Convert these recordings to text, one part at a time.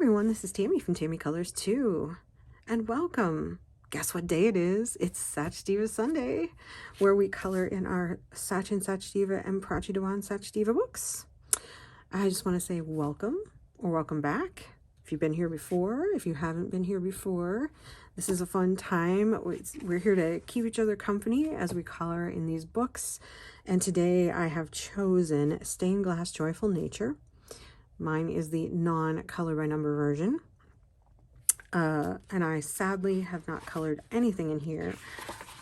everyone, this is Tammy from Tammy Colors 2, and welcome. Guess what day it is? It's Sachdeva Sunday, where we color in our Sachin Sachdeva and Prachi Dewan Sachdeva books. I just want to say welcome or welcome back. If you've been here before, if you haven't been here before, this is a fun time. We're here to keep each other company as we color in these books. And today I have chosen Stained Glass Joyful Nature. Mine is the non-color by number version. And I sadly have not colored anything in here.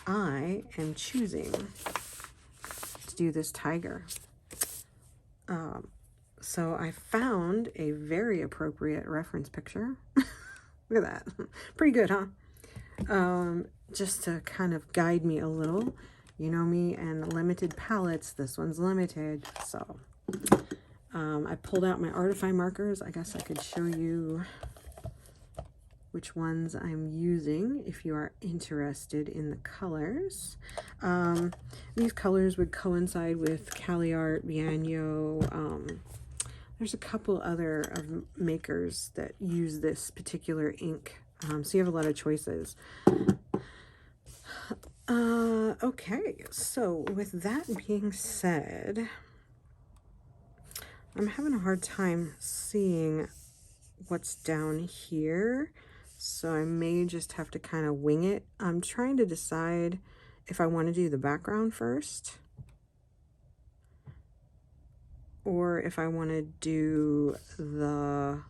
I am choosing to do this tiger. So I found a very appropriate reference picture. Look at that. Pretty good, huh? Just to kind of guide me a little. You know me and limited palettes. This one's limited. So I pulled out my Artify markers. I guess I could show you which ones I'm using if you are interested in the colors. These colors would coincide with Cali Art, Bianyo. There's a couple other makers that use this particular ink. So you have a lot of choices. Okay, so with that being said, I'm having a hard time seeing what's down here, so I may just have to kind of wing it. I'm trying to decide if I want to do the background first or if I want to do the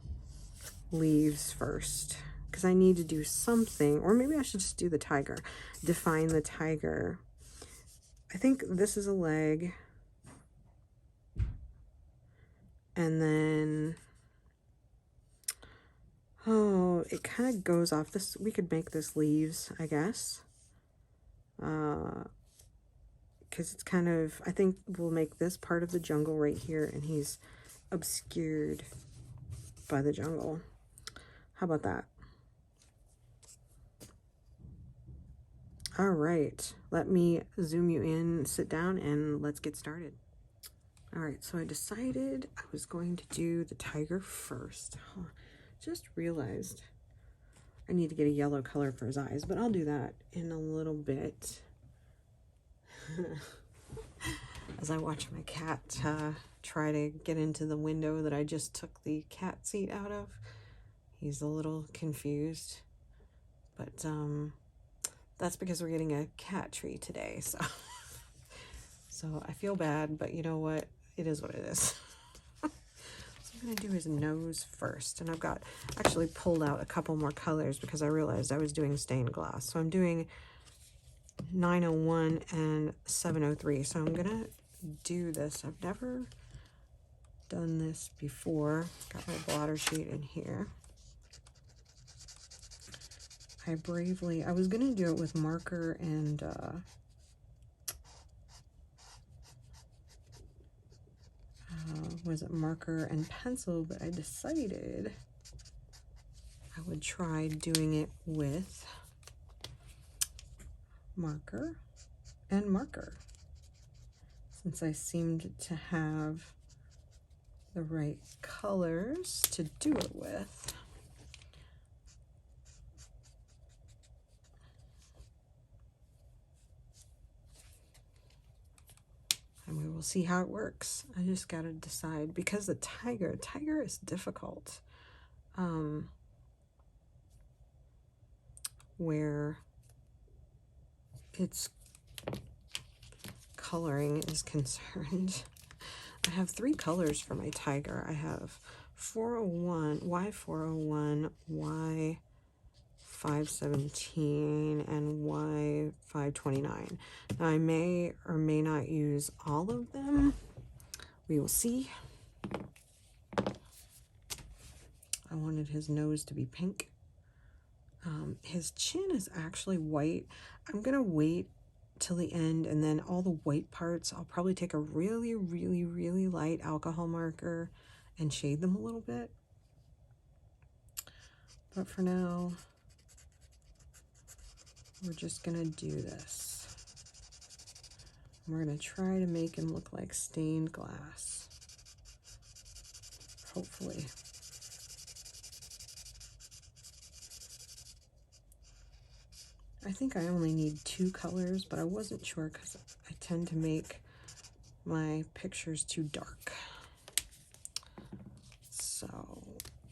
leaves first, because I need to do something, or maybe I should just do the tiger, define the tiger. I think this is a leg. And then, oh, it kind of goes off this. We could make this leaves, I guess. Because it's kind of, I think we'll make this part of the jungle right here, and he's obscured by the jungle. How about that? All right, let me zoom you in, sit down, and let's get started. All right, so I decided I was going to do the tiger first. Just realized I need to get a yellow color for his eyes, but I'll do that in a little bit. As I watch my cat try to get into the window that I just took the cat seat out of. He's a little confused, but that's because we're getting a cat tree today, so so I feel bad, but you know what? It is what it is. So I'm going to do his nose first. And I've got actually pulled out a couple more colors because I realized I was doing stained glass. So I'm doing 901 and 703. So I'm going to do this. I've never done this before. Got my blotter sheet in here. I was going to do it with marker and was it marker and pencil, but I decided I would try doing it with marker and marker, since I seemed to have the right colors to do it with. And we will see how it works. I just got to decide, because the tiger is difficult. Where its coloring is concerned. I have 3 colors for my tiger. I have 401, Y401, Y517, and Y529. Now I may or may not use all of them. We will see. I wanted his nose to be pink. His chin is actually white. I'm gonna wait till the end, and then all the white parts, I'll probably take a really, really, really light alcohol marker and shade them a little bit. But for now, we're just gonna do this. We're gonna try to make him look like stained glass. Hopefully. I think I only need 2 colors, but I wasn't sure because I tend to make my pictures too dark. So,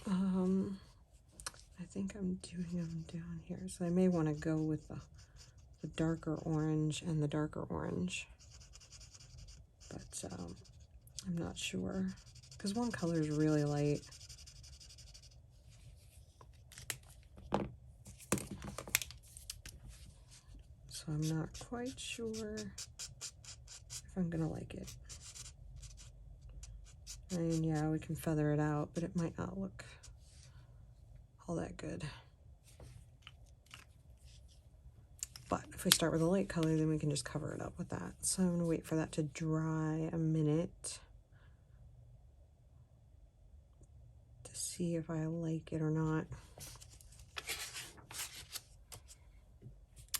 I think I'm doing them down here. So I may want to go with the darker orange and the darker orange. But I'm not sure because one color is really light. So I'm not quite sure if I'm gonna like it. I mean, yeah, we can feather it out, but it might not look all that good. But if we start with a light color, then we can just cover it up with that. So I'm gonna wait for that to dry a minute to see if I like it or not.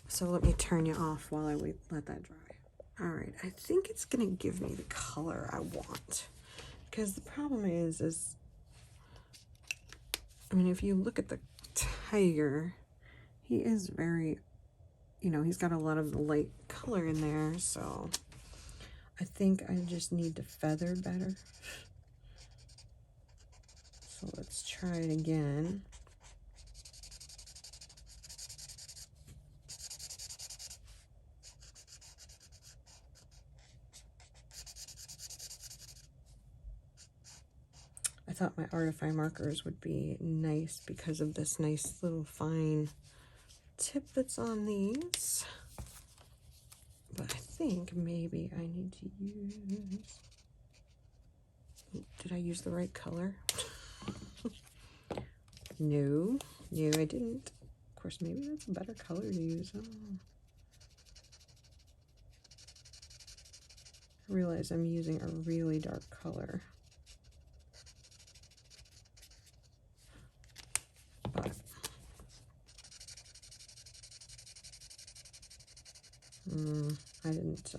So let me turn you off while I let that dry. All right, I think it's gonna give me the color I want. Because the problem is I mean, if you look at the tiger, he is very, you know, he's got a lot of the light color in there, so I think I just need to feather better. So let's try it again. I thought my Artify markers would be nice because of this nice little fine tip that's on these. But I think maybe I need to use... Did I use the right color? No, I didn't. Of course, maybe that's a better color to use. Oh. I realize I'm using a really dark color. But I didn't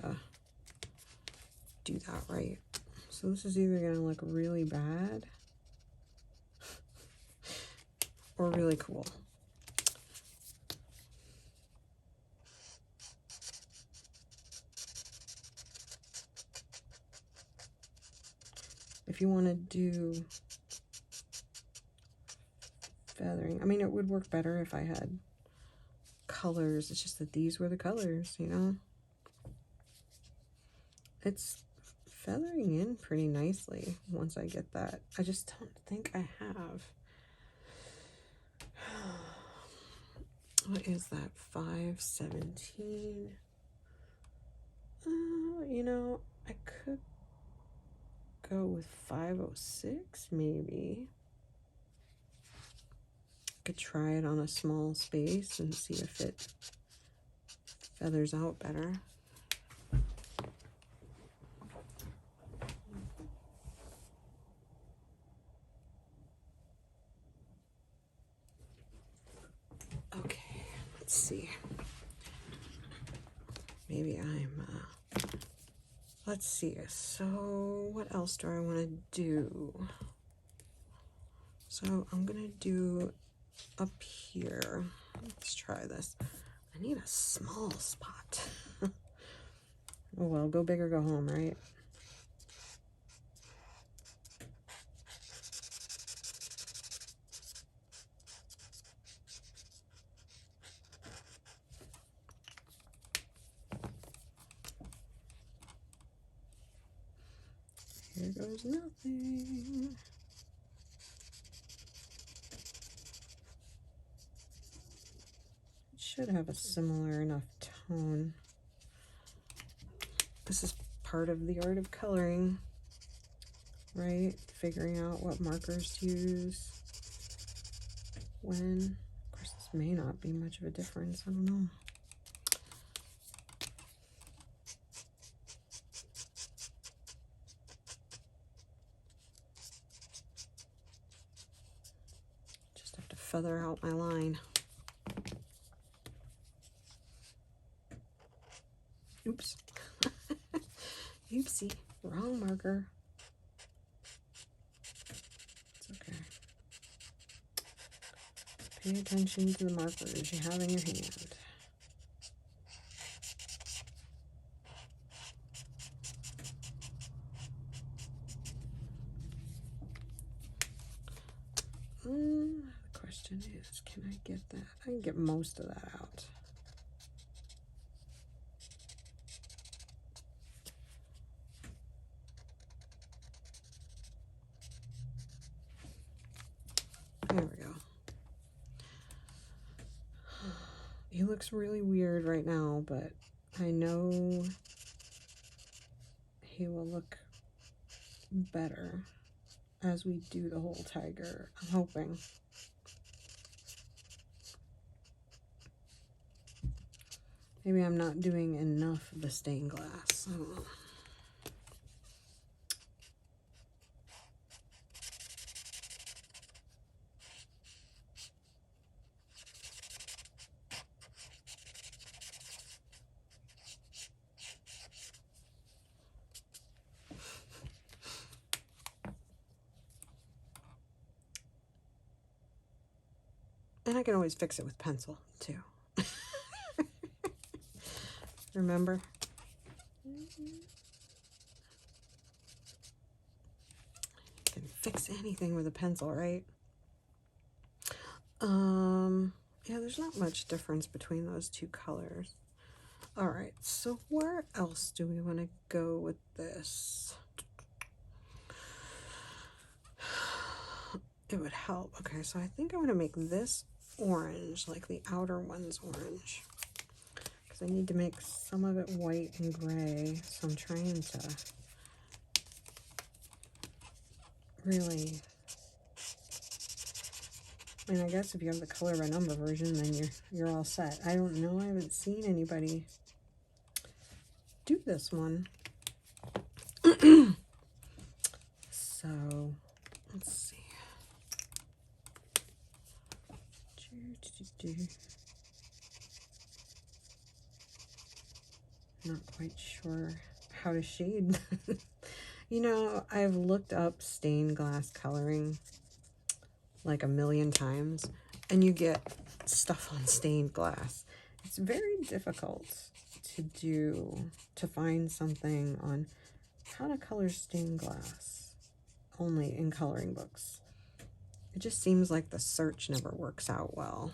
do that right. So this is either going to look really bad or really cool. If you want to do feathering, I mean, it would work better if I had colors. It's just that these were the colors, you know? It's feathering in pretty nicely once I get that. I just don't think I have. What is that? 517. You know, I could go with 506 maybe. Could try it on a small space and see if it feathers out better. Okay, let's see. Maybe let's see. So what else do I want to do? So I'm gonna do up here. Let's try this. I need a small spot. Oh well, go big or go home, right? Here goes nothing. It should have a similar enough tone. This is part of the art of coloring, right? Figuring out what markers to use when. Of course, this may not be much of a difference. I don't know. Just have to feather out my line. Oops. Oopsie. Wrong marker. It's okay. Pay attention to the markers you have in your hand. question is, can I get that? I can get most of that out. There we go. He looks really weird right now, but I know he will look better as we do the whole tiger. I'm hoping. Maybe I'm not doing enough of the stained glass. I don't know. And I can always fix it with pencil, too. Remember? You can fix anything with a pencil, right? Yeah, there's not much difference between those two colors. All right, so where else do we want to go with this? It would help. Okay, so I think I want to make this orange, like the outer one's orange. Because I need to make some of it white and gray. So I'm trying to really... I mean, I guess if you have the color by number version, then you're all set. I don't know. I haven't seen anybody do this one. So, let's see. Not quite sure how to shade. You know, I've looked up stained glass coloring like a million times, and you get stuff on stained glass. It's very difficult to find something on how to color stained glass only in coloring books. It just seems like the search never works out well.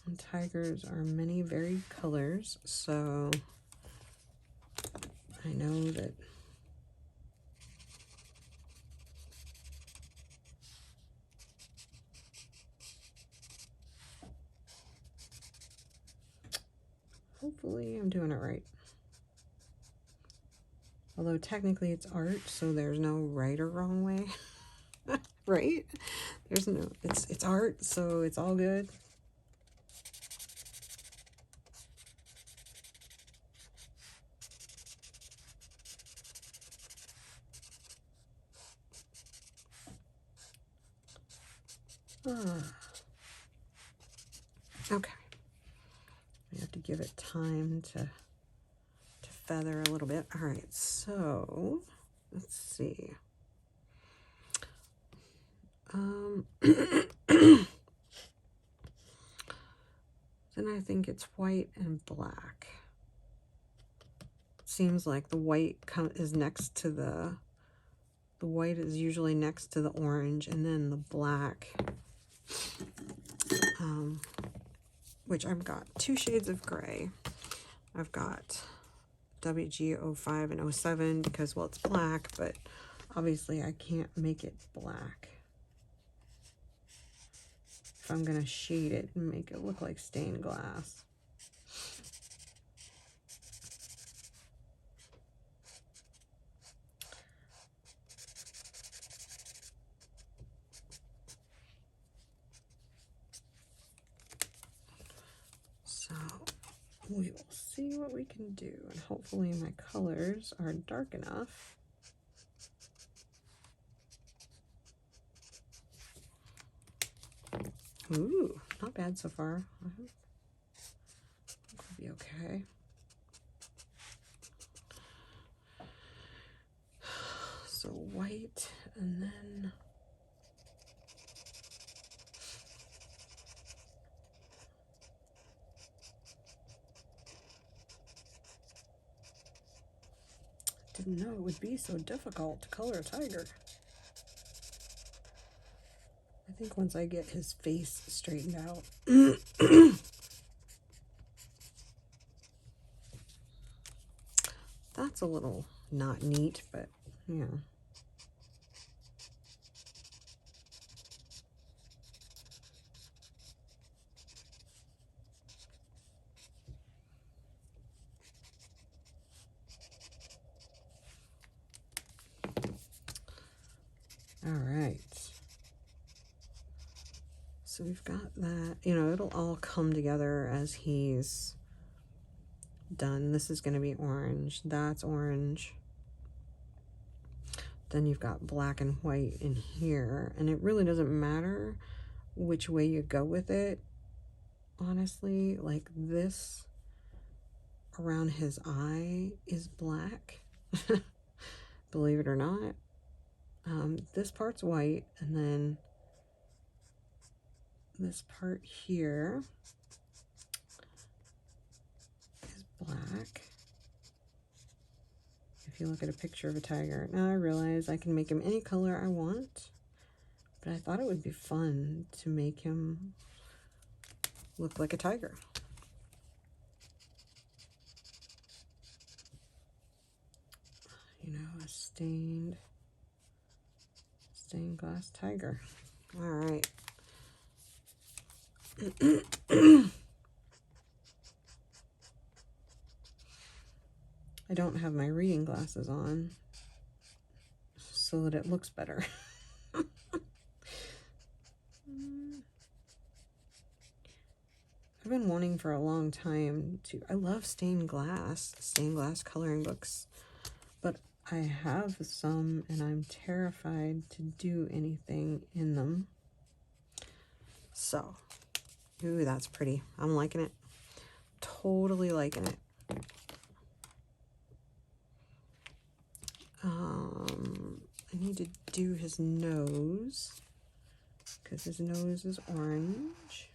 And tigers are many varied colors, so I know that hopefully I'm doing it right. Although technically it's art, so there's no right or wrong way. Right? There's no, it's art, so it's all good. Okay. I have to give it time to feather a little bit. All right, so let's see. Then I think it's white and black. Seems like the white is next to the white is usually next to the orange, and then the black, which I've got two shades of gray. I've got WG05 and 07 because, well, it's black, but obviously I can't make it black if I'm going to shade it and make it look like stained glass. So we will see what we can do, and hopefully my colors are dark enough. Ooh, not bad so far. I think we'll be okay. So white, and then didn't know it would be so difficult to color a tiger. I think once I get his face straightened out. That's a little not neat, but yeah. All right. So we've got that, you know, it'll all come together as he's done. This is going to be orange. That's orange. Then you've got black and white in here. And it really doesn't matter which way you go with it. Honestly, like this around his eye is black. Believe it or not. This part's white, and then this part here is black. If you look at a picture of a tiger. Now I realize I can make him any color I want, but I thought it would be fun to make him look like a tiger. You know, a stained glass tiger. All right. I don't have my reading glasses on so that it looks better. I've been wanting for a long time to, I love stained glass coloring books, but I have some and I'm terrified to do anything in them. So, ooh, that's pretty. I'm liking it. Totally liking it. I need to do his nose because his nose is orange.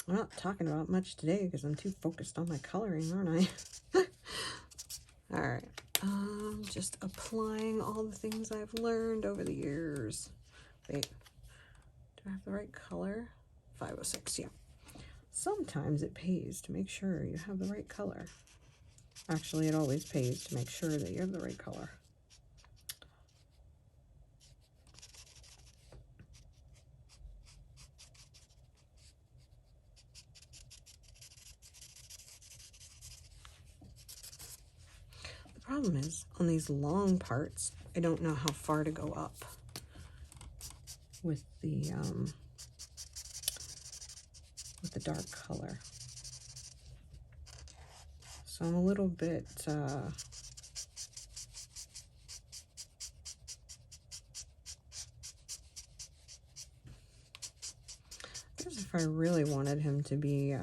I'm not talking about much today because I'm too focused on my coloring, aren't I? All right. Just applying all the things I've learned over the years. Wait, do I have the right color? 506, yeah. Sometimes it pays to make sure you have the right color. Actually, it always pays to make sure that you have the right color. The problem is, on these long parts, I don't know how far to go up with the dark color. So I'm a little bit I guess if I really wanted him to be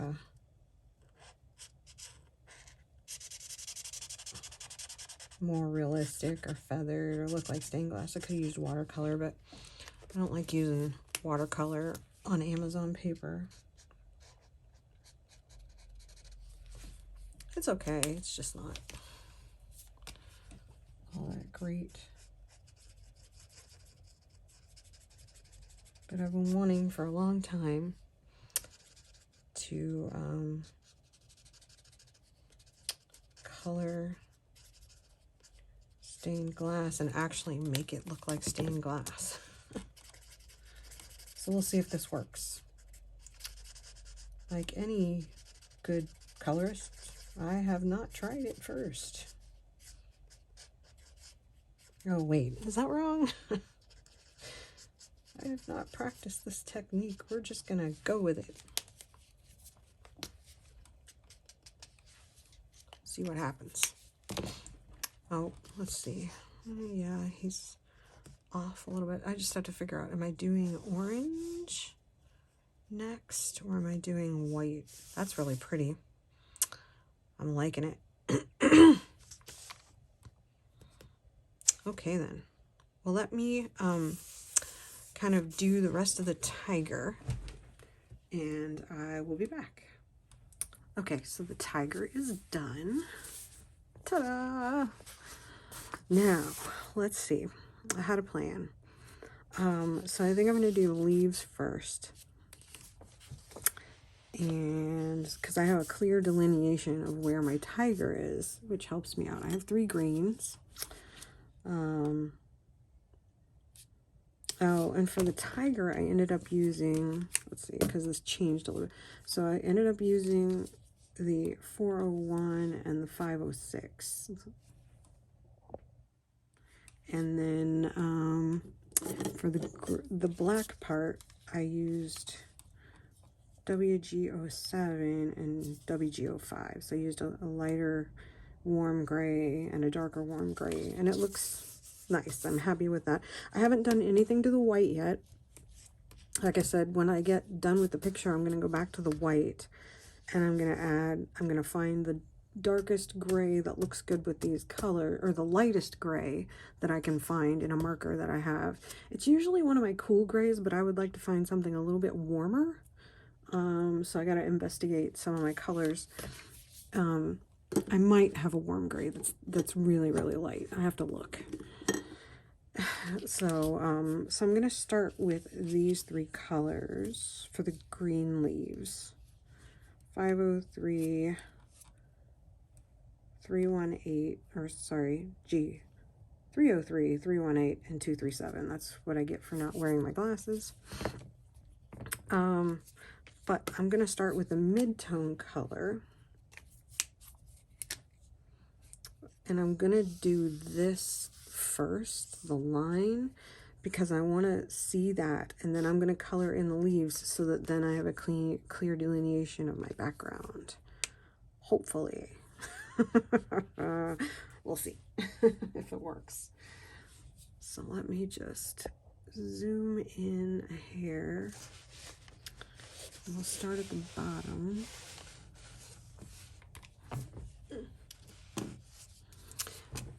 more realistic or feathered or look like stained glass, I could have used watercolor, but I don't like using watercolor on Amazon paper. It's okay, it's just not all that great. But I've been wanting for a long time to color stained glass and actually make it look like stained glass. So we'll see if this works. Like any good colorist, I have not tried it first. Oh wait, is that wrong? I have not practiced this technique. We're just gonna go with it. See what happens. Oh, let's see. Yeah, he's off a little bit. I just have to figure out, am I doing orange next or am I doing white? That's really pretty. I'm liking it. Okay then. Well, let me kind of do the rest of the tiger, and I will be back. Okay, so the tiger is done. Ta-da! Now, let's see. I had a plan. So I think I'm going to do leaves first. And because I have a clear delineation of where my tiger is, which helps me out. I have 3 greens. Oh, and for the tiger, I ended up using, let's see, because this changed a little bit. So I ended up using the 401 and the 506. And then for the black part, I used WG07 and WG05. So I used a lighter warm gray and a darker warm gray, and it looks nice. I'm happy with that. I haven't done anything to the white yet. Like I said, when I get done with the picture, I'm going to go back to the white, and I'm going to find the darkest gray that looks good with these colors, or the lightest gray that I can find in a marker that I have. It's usually one of my cool grays, but I would like to find something a little bit warmer. So I got to investigate some of my colors. I might have a warm gray that's really, really light. I have to look. So I'm going to start with these 3 colors for the green leaves. 503, 318, or sorry, 303, 318, and 237. That's what I get for not wearing my glasses. But I'm going to start with a mid-tone color. And I'm going to do this first, the line, because I want to see that. And then I'm going to color in the leaves so that then I have a clear delineation of my background. Hopefully. We'll see if it works. So let me just zoom in here. We'll start at the bottom.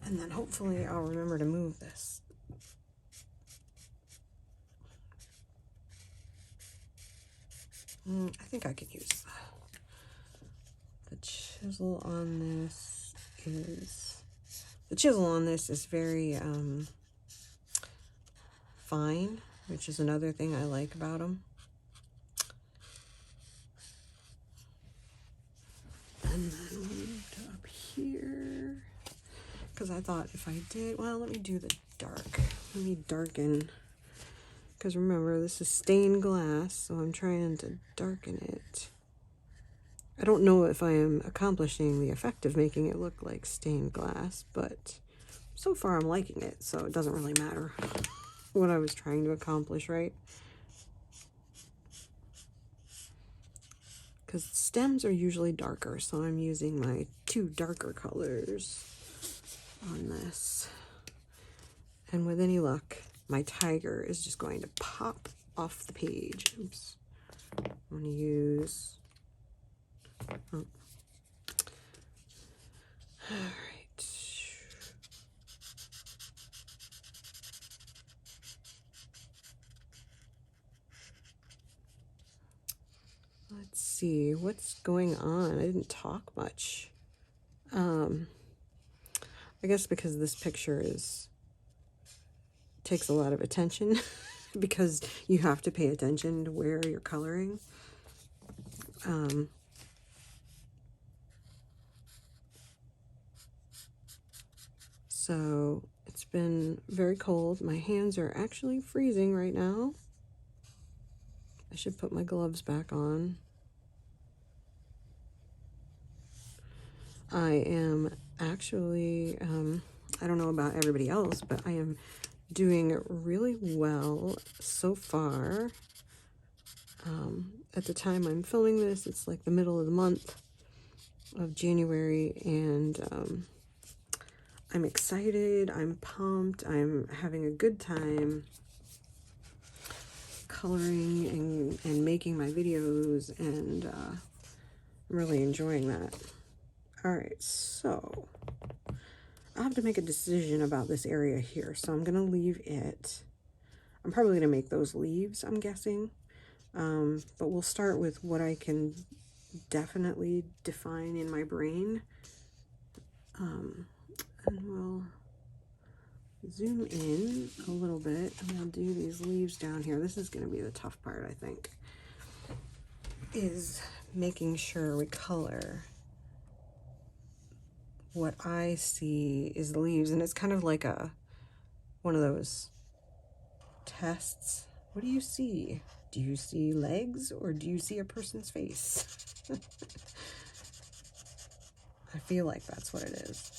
And then hopefully I'll remember to move this. I think I could use the chisel on this. The chisel on this is very fine, which is another thing I like about them. And then we'll move to up here, because I thought if I did, well, let me do the dark. Let me darken, because remember, this is stained glass, so I'm trying to darken it. I don't know if I am accomplishing the effect of making it look like stained glass, but so far I'm liking it, so it doesn't really matter what I was trying to accomplish, right? Because stems are usually darker, so I'm using my 2 darker colors on this. And with any luck, my tiger is just going to pop off the page. Oops. I'm going to use... Oh. All right. Let's see what's going on. I didn't talk much. I guess because this picture takes a lot of attention because you have to pay attention to where you're coloring. So it's been very cold. My hands are actually freezing right now. I should put my gloves back on. I am actually, I don't know about everybody else, but I am doing really well so far. At the time I'm filming this, it's like the middle of the month of January, and I'm excited, I'm pumped, I'm having a good time coloring and making my videos, and I'm really enjoying that. Alright, so I'll have to make a decision about this area here, so I'm going to leave it. I'm probably going to make those leaves, I'm guessing. But we'll start with what I can definitely define in my brain. And we'll zoom in a little bit and we'll do these leaves down here. This is going to be the tough part, I think, is making sure we color what I see is the leaves. And it's kind of like one of those tests. What do you see? Do you see legs or do you see a person's face? I feel like that's what it is.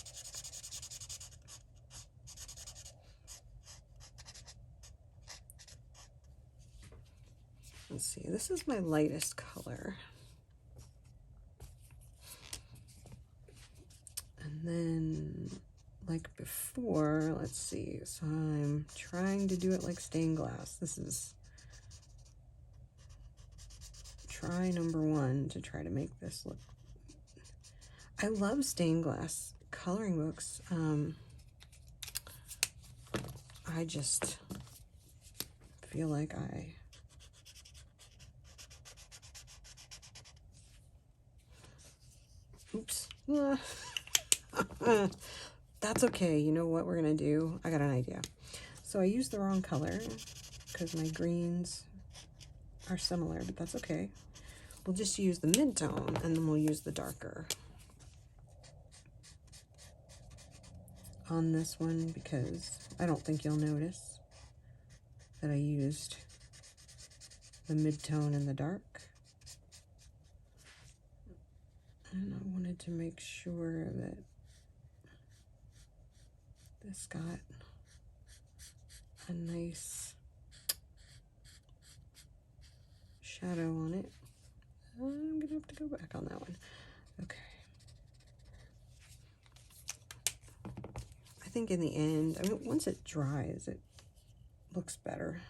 Let's see, this is my lightest color. And then, like before, let's see, so I'm trying to do it like stained glass. This is try number 1 to try to make this look. I love stained glass coloring books. I just feel like oops. That's okay. You know what we're gonna do? I got an idea. So I used the wrong color because my greens are similar, but that's okay. We'll just use the mid-tone and then we'll use the darker on this one because I don't think you'll notice that I used the mid-tone and the dark. And I wanted to make sure that this got a nice shadow on it. I'm gonna have to go back on that one. Okay. I think in the end, I mean, once it dries, it looks better.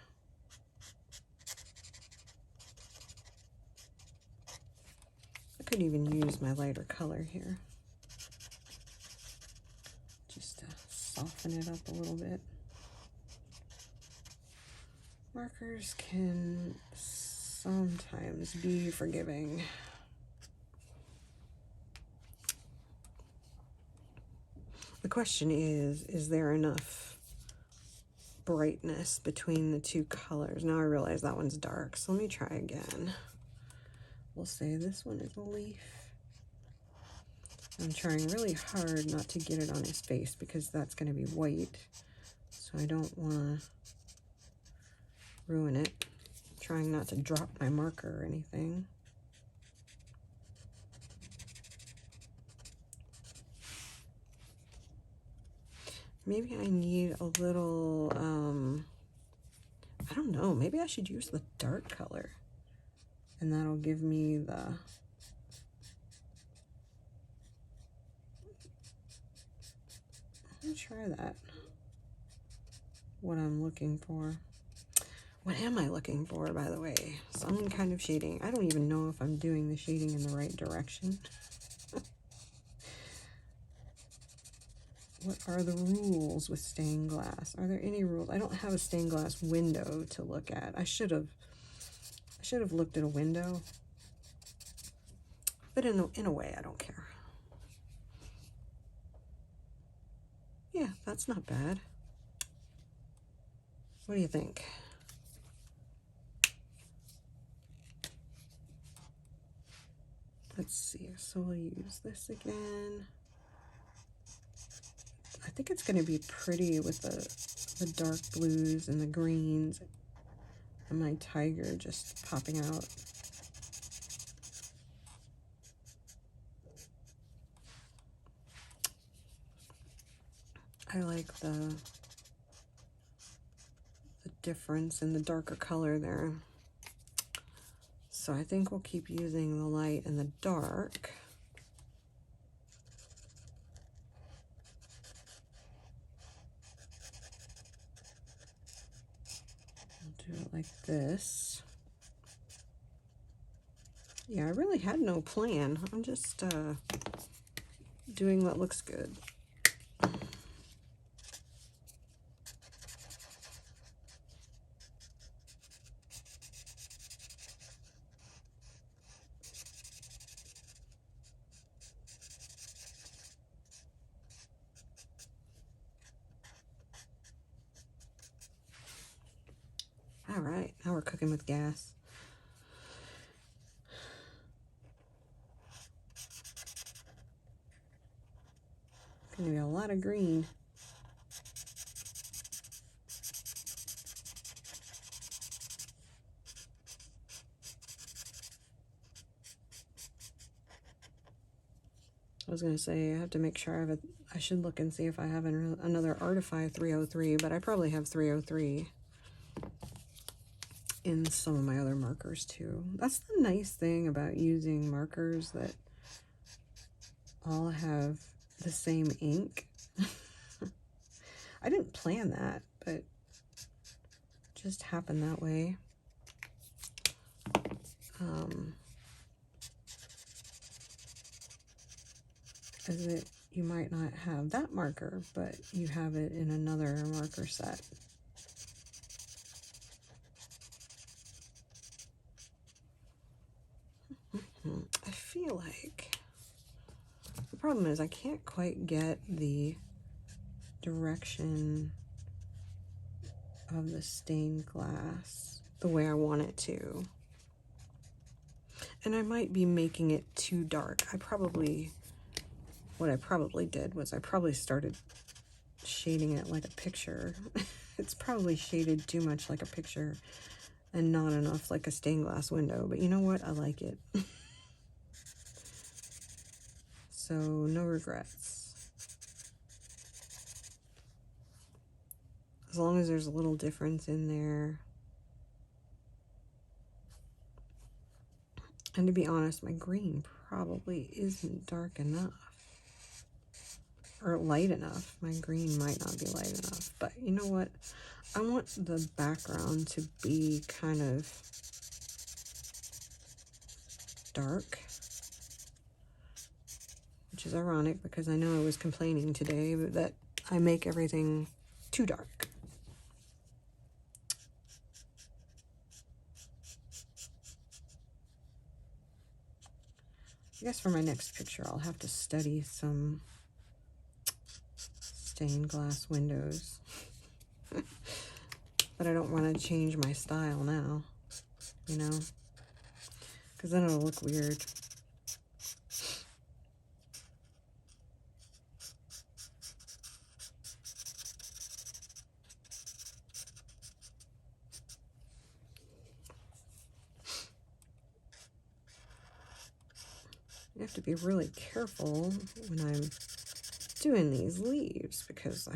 I could even use my lighter color here, just to soften it up a little bit. Markers can sometimes be forgiving. The question is there enough brightness between the two colors? Now I realize that one's dark, so let me try again. We'll say this one is a leaf. I'm trying really hard not to get it on his face because that's going to be white, so I don't want to ruin it. I'm trying not to drop my marker or anything. Maybe I need a little, I don't know, maybe I should use the dark color and that'll give me the, let me try that, what I'm looking for. What am I looking for, by the way? Some kind of shading. I don't even know if I'm doing the shading in the right direction. What are the rules with stained glass? Are there any rules? I don't have a stained glass window to look at. I should have looked at a window. But in a way, I don't care. Yeah, that's not bad. What do you think? Let's see, so we'll use this again. I think it's going to be pretty with the dark blues and the greens and my tiger just popping out. I like the difference in the darker color there. So I think we'll keep using the light and the dark. I'll do it like this. Yeah, I really had no plan. I'm just doing what looks good. All right, now we're cooking with gas. Gonna be a lot of green. I was gonna say I have to make sure I have I should look and see if I have another Artify 303, but I probably have 303 in some of my other markers too. That's the nice thing about using markers that all have the same ink. I didn't plan that, but it just happened that way. Is that you might not have that marker, but you have it in another marker set. I feel like the problem is I can't quite get the direction of the stained glass the way I want it to. And I might be making it too dark. What I probably did was I probably started shading it like a picture. It's probably shaded too much like a picture and not enough like a stained glass window, but you know what? I like it. So no regrets. As long as there's a little difference in there. And to be honest, my green probably isn't dark enough. Or light enough. My green might not be light enough. But you know what? I want the background to be kind of dark. Which is ironic because I know I was complaining today that I make everything too dark. I guess for my next picture I'll have to study some stained glass windows. But I don't want to change my style now, you know, because then it'll look weird. You have to be really careful when I'm doing these leaves because I'm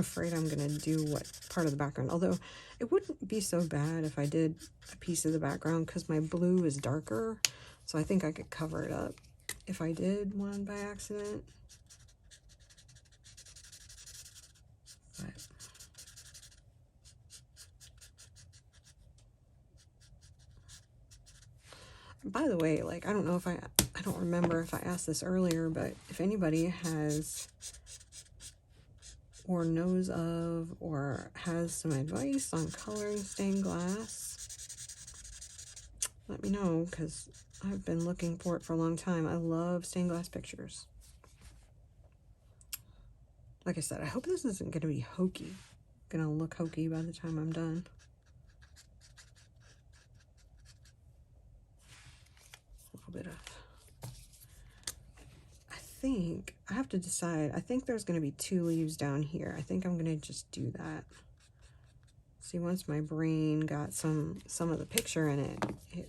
afraid I'm going to do what part of the background. Although it wouldn't be so bad if I did a piece of the background because my blue is darker. So I think I could cover it up if I did one by accident. But by the way, like, I don't know if I don't remember if I asked this earlier, but if anybody has or knows of or has some advice on coloring stained glass, let me know, because I've been looking for it for a long time. I love stained glass pictures. Like I said, I hope this isn't going to be hokey. Going to look hokey by the time I'm done. A little bit of... I have to decide. I think there's going to be 2 leaves down here. I think I'm going to just do that. See, once my brain got some of the picture in it,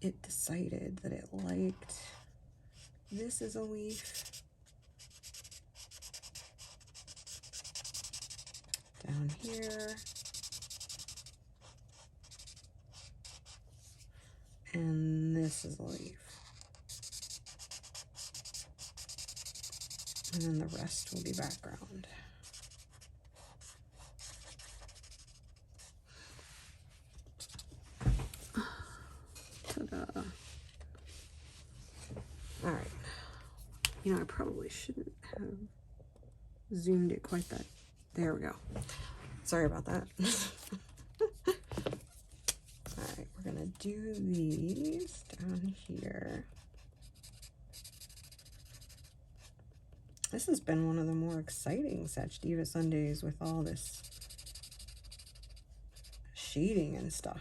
it decided that it liked this as a leaf. Down here. And this is a leaf. And then the rest will be background. Ta-da. All right. You know, I probably shouldn't have zoomed it quite that. There we go. Sorry about that. All right, we're gonna do these down here. This has been one of the more exciting Sachdeva Sundays with all this shading and stuff.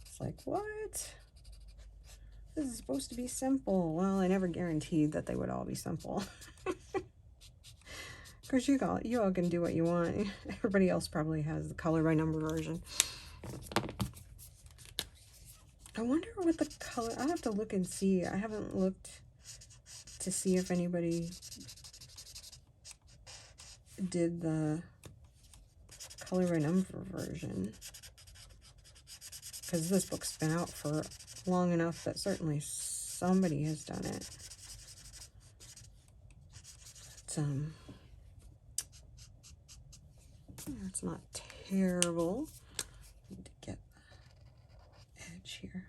It's like, what? This is supposed to be simple. Well, I never guaranteed that they would all be simple. Because you all can do what you want. Everybody else probably has the color by number version. I wonder what the color... I'll have to look and see. I haven't looked to see if anybody did the color by number version. Because this book's been out for long enough that certainly somebody has done it. It's not terrible. I need to get the edge here.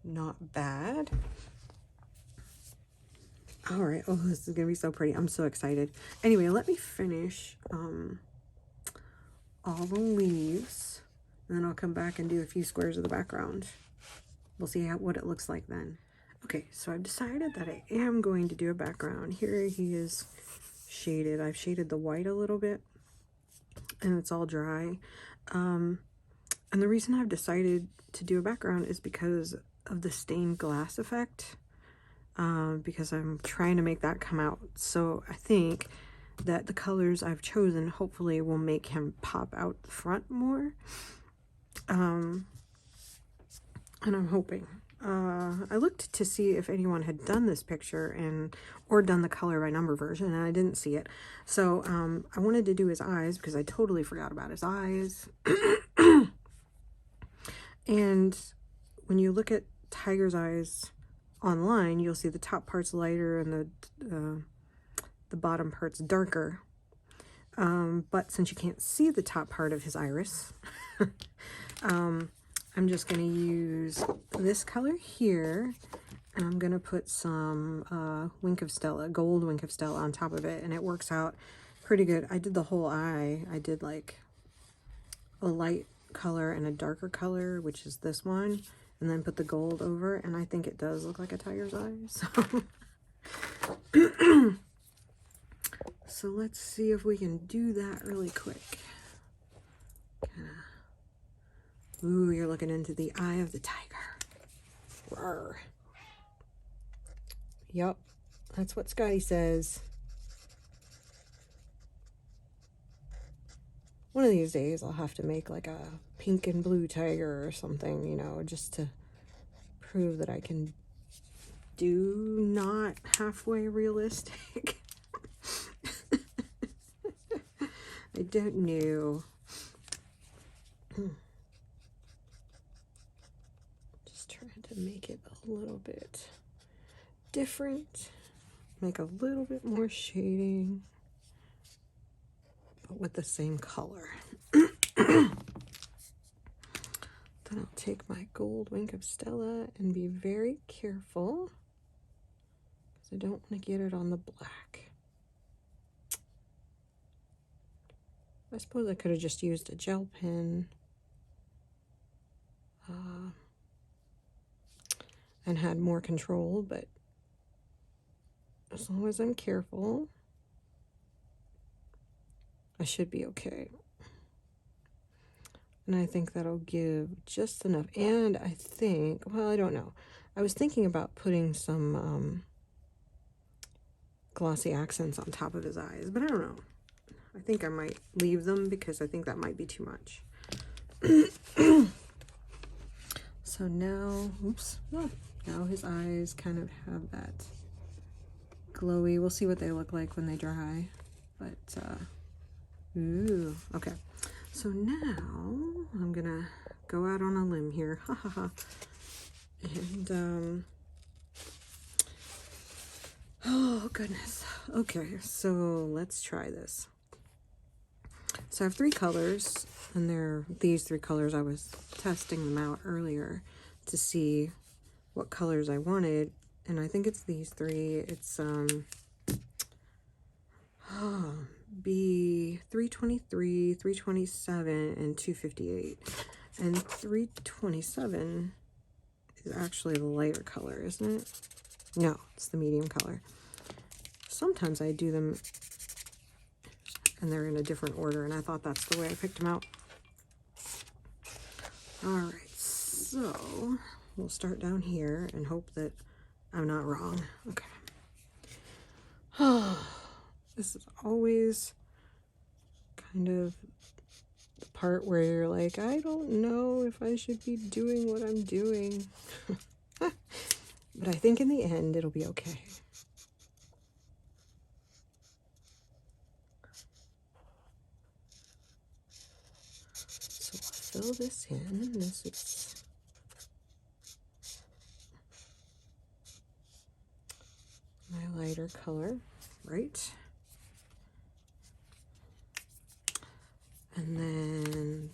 Not bad. All right. Oh, this is gonna be so pretty. I'm so excited. Anyway, let me finish all the leaves, and then I'll come back and do a few squares of the background. We'll see what it looks like then. Okay, so I've decided that I am going to do a background. Here he is shaded. I've shaded the white a little bit, and it's all dry. And the reason I've decided to do a background is because of the stained glass effect, because I'm trying to make that come out. So I think that the colors I've chosen hopefully will make him pop out the front more. And I'm hoping. I looked to see if anyone had done this picture or done the color by number version, and I didn't see it. So I wanted to do his eyes because I totally forgot about his eyes. And when you look at tiger's eyes online, you'll see the top part's lighter and the bottom part's darker. But since you can't see the top part of his iris, I'm just going to use this color here, and I'm going to put some Wink of Stella, gold Wink of Stella on top of it, and it works out pretty good. I did the whole eye. I did like a light color and a darker color, which is this one, and then put the gold over, and I think it does look like a tiger's eye. So let's see if we can do that really quick. Ooh, you're looking into the eye of the tiger. Roar. Yep, that's what Scotty says. One of these days I'll have to make like a pink and blue tiger or something, you know, just to prove that I can do not halfway realistic. I don't know. Just trying to make it a little bit different. Make a little bit more shading, but with the same color. Then I'll take my gold Wink of Stella and be very careful because I don't want to get it on the black. I suppose I could have just used a gel pen and had more control, but as long as I'm careful, I should be okay. And I think that'll give just enough. And I think, well, I don't know. I was thinking about putting some glossy accents on top of his eyes, but I don't know. I think I might leave them because I think that might be too much. So now, oops, oh, now his eyes kind of have that glowy. We'll see what they look like when they dry. But, ooh, okay. So now I'm gonna go out on a limb here, ha ha ha, and oh goodness. Okay, so let's try this. So I have 3 colors, and they're these 3 colors. I was testing them out earlier to see what colors I wanted, and I think it's these 3. It's B323, 327, and 258. And 327 is actually the lighter color, isn't it? No, it's the medium color. Sometimes I do them and they're in a different order, and I thought that's the way I picked them out. All right, so we'll start down here and hope that I'm not wrong. Okay. This is always kind of the part where you're like, I don't know if I should be doing what I'm doing. But I think in the end, it'll be okay. So I'll fill this in. This is my lighter color, right? And then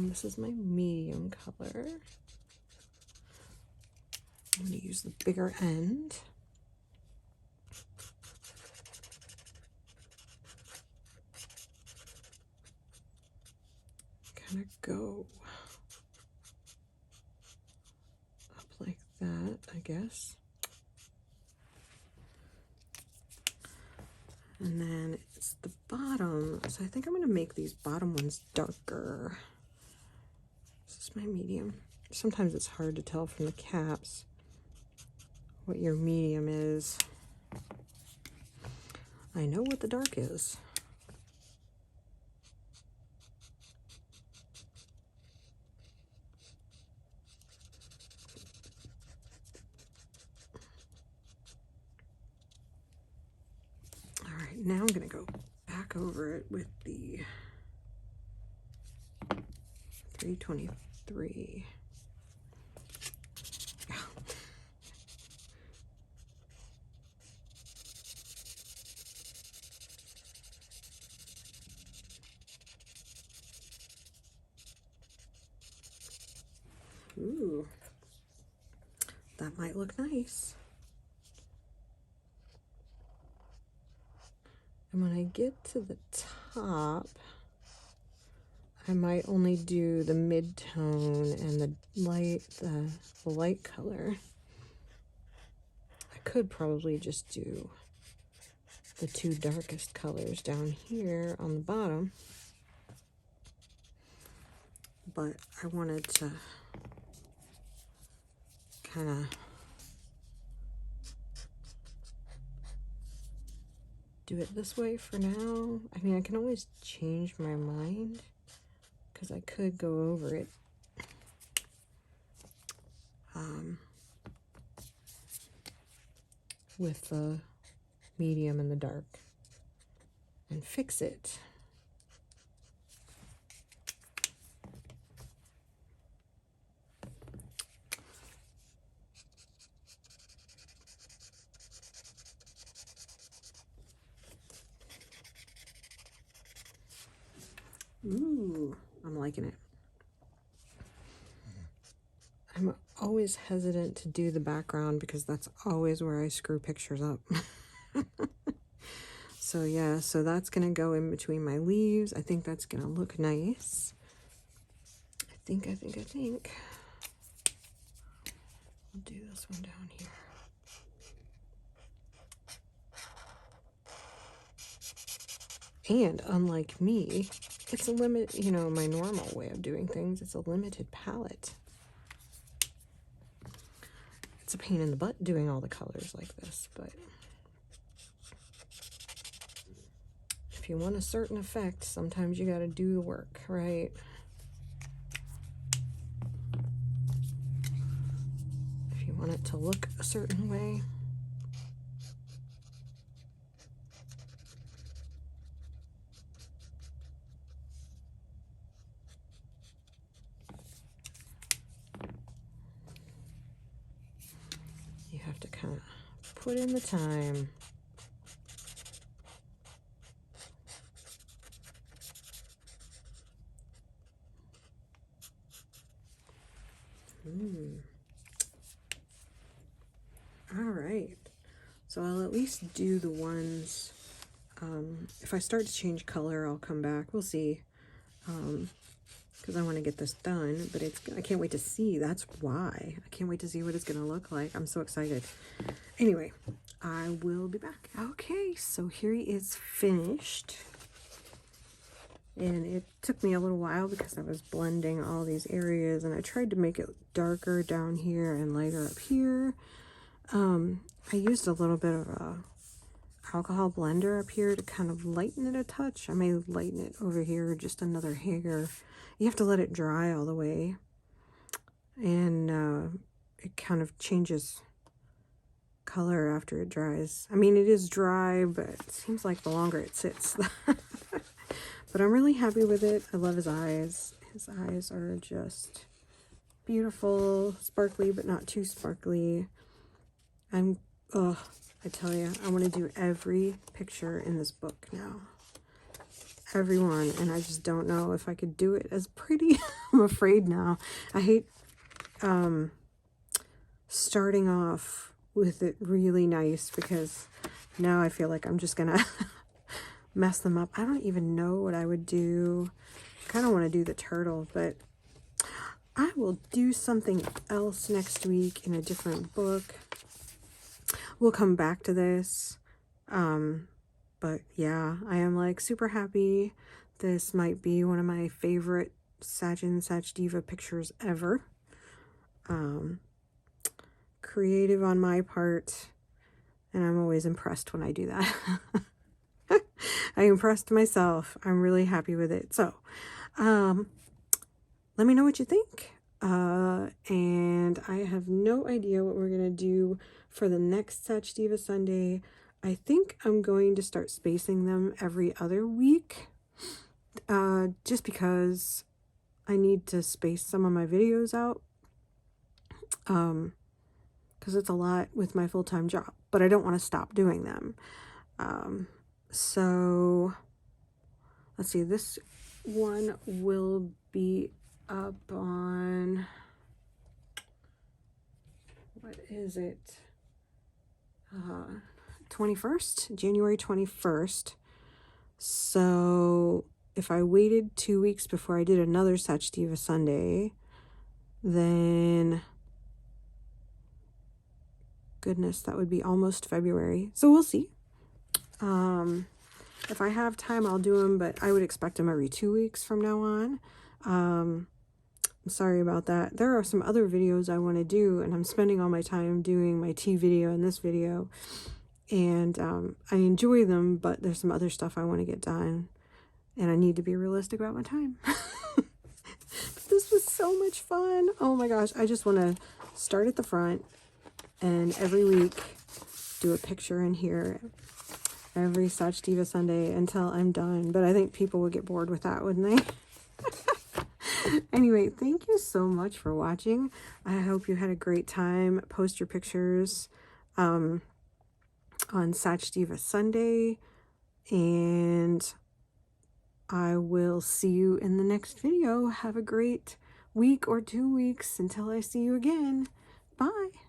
this is my medium color. I'm going to use the bigger end. Kind of go up like that, I guess. And then it's the bottom. So I think I'm going to make these bottom ones darker. This is my medium. Sometimes it's hard to tell from the caps what your medium is. I know what the dark is. All right, now I'm going to go back over it with the 323. Ooh, that might look nice. And when I get to the top, I might only do the mid-tone and the light color. I could probably just do the two darkest colors down here on the bottom, but I wanted to kind of do it this way for now. I mean, I can always change my mind because I could go over it. With the medium and the dark and fix it. Ooh, I'm liking it. I'm always hesitant to do the background because that's always where I screw pictures up. So yeah, so that's gonna go in between my leaves. I think that's gonna look nice. I think. I'll do this one down here. And unlike me, it's a limit, you know, my normal way of doing things, it's a limited palette. It's a pain in the butt doing all the colors like this, but if you want a certain effect, sometimes you got to do the work, right? If you want it to look a certain way. You have to kind of put in the time. All right, so I'll at least do the ones, if I start to change color, I'll come back, we'll see, because I want to get this done, but I can't wait to see, that's why, I can't wait to see what it's going to look like, I'm so excited. Anyway, I will be back. Okay, so here he is finished. And it took me a little while because I was blending all these areas, and I tried to make it darker down here and lighter up here. I used a little bit of a alcohol blender up here to kind of lighten it a touch. I may lighten it over here just another hair. You have to let it dry all the way, and it kind of changes color after it dries. I mean, it is dry, but it seems like the longer it sits. But I'm really happy with it. I love his eyes. His eyes are just beautiful, sparkly, but not too sparkly. I tell you, I want to do every picture in this book now. Everyone, and I just don't know if I could do it as pretty. I'm afraid now. I hate starting off with it really nice, because now I feel like I'm just gonna mess them up. I don't even know what I would do. I kind of want to do the turtle, but I will do something else next week in a different book. We'll come back to this. But yeah, I am like super happy. This might be one of my favorite Sachin Sachdeva pictures ever. Creative on my part, and I'm always impressed when I do that. I impressed myself. I'm really happy with it. So, let me know what you think. And I have no idea what we're going to do for the next Sachdeva Sunday. I think I'm going to start spacing them every other week, just because I need to space some of my videos out, because it's a lot with my full-time job, but I don't want to stop doing them. So let's see, this one will be up on, what is it? 21st, January 21st. So if I waited 2 weeks before I did another Sachdeva Sunday, then goodness, that would be almost February. So we'll see. If I have time, I'll do them, but I would expect them every 2 weeks from now on. I'm sorry about that. There are some other videos I want to do, and I'm spending all my time doing my tea video and this video. And I enjoy them, but there's some other stuff I want to get done, and I need to be realistic about my time. This was so much fun. Oh my gosh, I just want to start at the front, and every week do a picture in here every Sachdeva Sunday until I'm done. But I think people would get bored with that, wouldn't they? Anyway, thank you so much for watching. I hope you had a great time. Post your pictures on Sachdeva Sunday, and I will see you in the next video. Have a great week or 2 weeks until I see you again. Bye.